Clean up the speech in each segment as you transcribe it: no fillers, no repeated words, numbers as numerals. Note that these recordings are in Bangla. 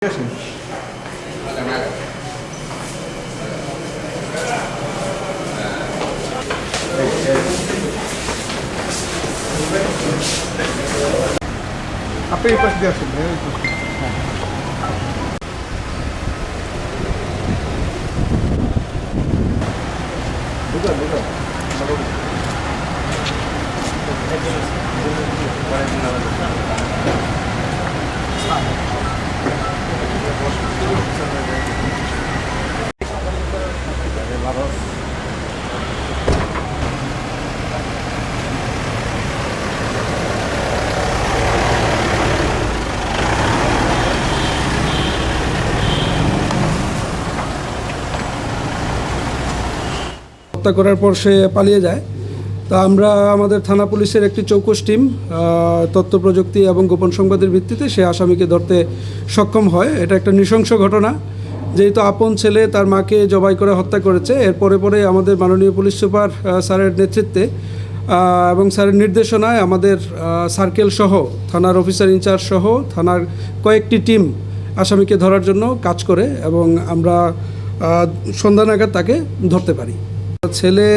Hagan. আপনি এই পাশ দিয়ে আসেন ভাই, ওই পাশ দিয়ে। ঢুকা হত্যা করার পর সে পালিয়ে যায়। তা আমরা আমাদের থানা পুলিশের একটি চৌকস টিম তথ্য প্রযুক্তি এবং গোপন সংবাদের ভিত্তিতে সে আসামিকে ধরতে সক্ষম হয়। এটা একটা নৃশংস ঘটনা, যেহেতু আপন ছেলে তার মাকে জবাই করে হত্যা করেছে। এর পরে আমাদের মাননীয় পুলিশ সুপার স্যারের নেতৃত্বে এবং স্যারের নির্দেশনায় আমাদের সার্কেল সহ থানার অফিসার ইনচার্জ সহ থানার কয়েকটি টিম আসামিকে ধরার জন্য কাজ করে এবং আমরা সন্ধ্যা নাগাদ তাকে ধরতে পারি। ছেলে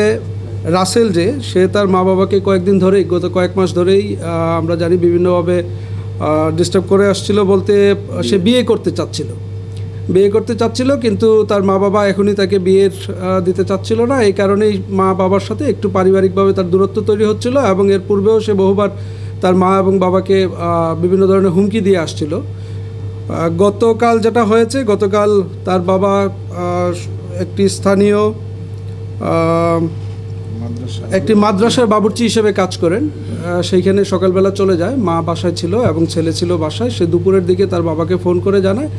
রাসেল সে তার মা বাবাকে কয়েকদিন ধরেই, গত কয়েক মাস ধরেই আমরা জানি বিভিন্নভাবে ডিস্টার্ব করে আসছিল। বলতে সে বিয়ে করতে চাচ্ছিল, কিন্তু তার মা বাবা এখনই তাকে বিয়ের দিতে চাচ্ছিল না। এই কারণেই মা বাবার সাথে একটু পারিবারিকভাবে তার দূরত্ব তৈরি হচ্ছিল এবং এর পূর্বেও সে বহুবার তার মা এবং বাবাকে বিভিন্ন ধরনের হুমকি দিয়ে আসছিল। গতকাল যেটা হয়েছে, গতকাল তার বাবা একটি স্থানীয় একটি মাদ্রাসার বাবুর্চি হিসেবে কাজ করেন। সেইখানে সকালবেলা চলে যায়, মা বাসায় ছিল এবং ছেলে ছিল বাসায়। সে দুপুরের দিকে তার বাবাকে ফোন করে জানায়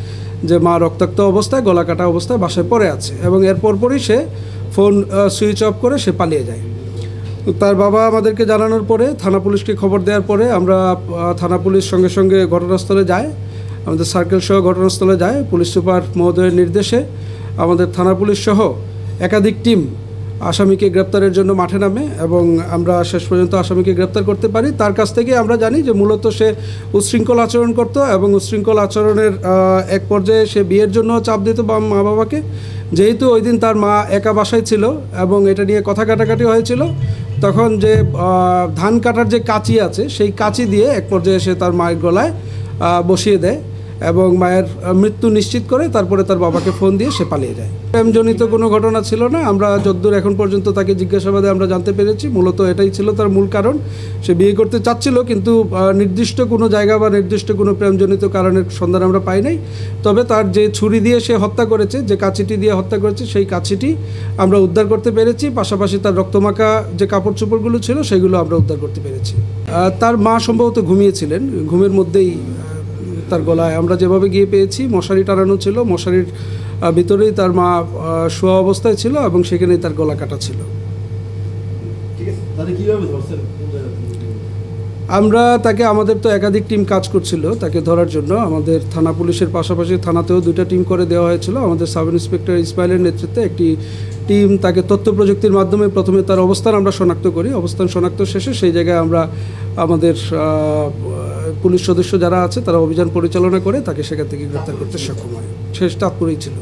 যে মা রক্তাক্ত অবস্থায়, গলা কাটা অবস্থায় বাসায় পড়ে আছে এবং এর পরপরই সে ফোন সুইচ অফ করে সে পালিয়ে যায়। তার বাবা আমাদেরকে জানানোর পরে, থানা পুলিশকে খবর দেওয়ার পরে আমরা থানা পুলিশ সঙ্গে সঙ্গে ঘটনাস্থলে যায়, আমাদের সার্কেল সহ ঘটনাস্থলে যায়। পুলিশ সুপার মহোদয়ের নির্দেশে আমাদের থানা পুলিশ সহ একাধিক টিম আসামিকে গ্রেপ্তারের জন্য মাঠে নামে এবং আমরা শেষ পর্যন্ত আসামিকে গ্রেপ্তার করতে পারি। তার কাছ থেকে আমরা জানি যে মূলত সে উচ্ছৃঙ্খল আচরণ করত এবং উচ্ছৃঙ্খল আচরণের এক পর্যায়ে সে বিয়ের জন্য চাপ দিত মা বাবাকে। যেহেতু ওই দিন তার মা একা বাসায় ছিল এবং এটা নিয়ে কথা কাটাকাটি হয়েছিল, তখন যে ধান কাটার যে কাঁচি আছে সেই কাঁচি দিয়ে এক পর্যায়ে সে তার মায়ের গলায় বসিয়ে দেয় এবং মায়ের মৃত্যু নিশ্চিত করে তারপরে তার বাবাকে ফোন দিয়ে সে পালিয়ে যায়। প্রেমজনিত কোনো ঘটনা ছিল না। আমরা যতদূর এখন পর্যন্ত তাকে জিজ্ঞাসাবাদে আমরা জানতে পেরেছি, মূলত এটাই ছিল তার মূল কারণ। সে বিয়ে করতে চাচ্ছিল, কিন্তু নির্দিষ্ট কোনো জায়গা বা নির্দিষ্ট কোনো প্রেমজনিত কারণের সন্ধান আমরা পাই নাই। তবে তার যে ছুরি দিয়ে সে হত্যা করেছে, যে কাঁচিটি দিয়ে হত্যা করেছে, সেই কাঁচিটি আমরা উদ্ধার করতে পেরেছি। পাশাপাশি তার রক্তমাখা যে কাপড় চোপড়গুলো ছিল সেগুলো আমরা উদ্ধার করতে পেরেছি। তার মা সম্ভবত ঘুমিয়েছিলেন, ঘুমের মধ্যেই তার গলায় আমরা যেভাবে গিয়ে পেয়েছি মশারি টানানো ছিল, মশারির ভিতরেই তার মা শোয়া অবস্থায় ছিল এবং সেখানেই তার গলা কাটা ছিল। আমরা তাকে, আমাদের তো একাধিক টিম কাজ করছিল তাকে ধরার জন্য। আমাদের থানা পুলিশের পাশাপাশি থানাতেও 2টা টিম করে দেওয়া হয়েছিল। আমাদের সাব ইন্সপেক্টর ইসমাইলের নেতৃত্বে একটি টিম তাকে তথ্য প্রযুক্তির মাধ্যমে প্রথমে তার অবস্থান আমরা শনাক্ত করি। অবস্থান শনাক্ত শেষে সেই জায়গায় আমরা আমাদের পুলিশ সদস্য যারা আছে তারা অভিযান পরিচালনা করে তাকে সেখান থেকে গ্রেপ্তার করতে সক্ষম হয়। শেষটা আপুরেই ছিল।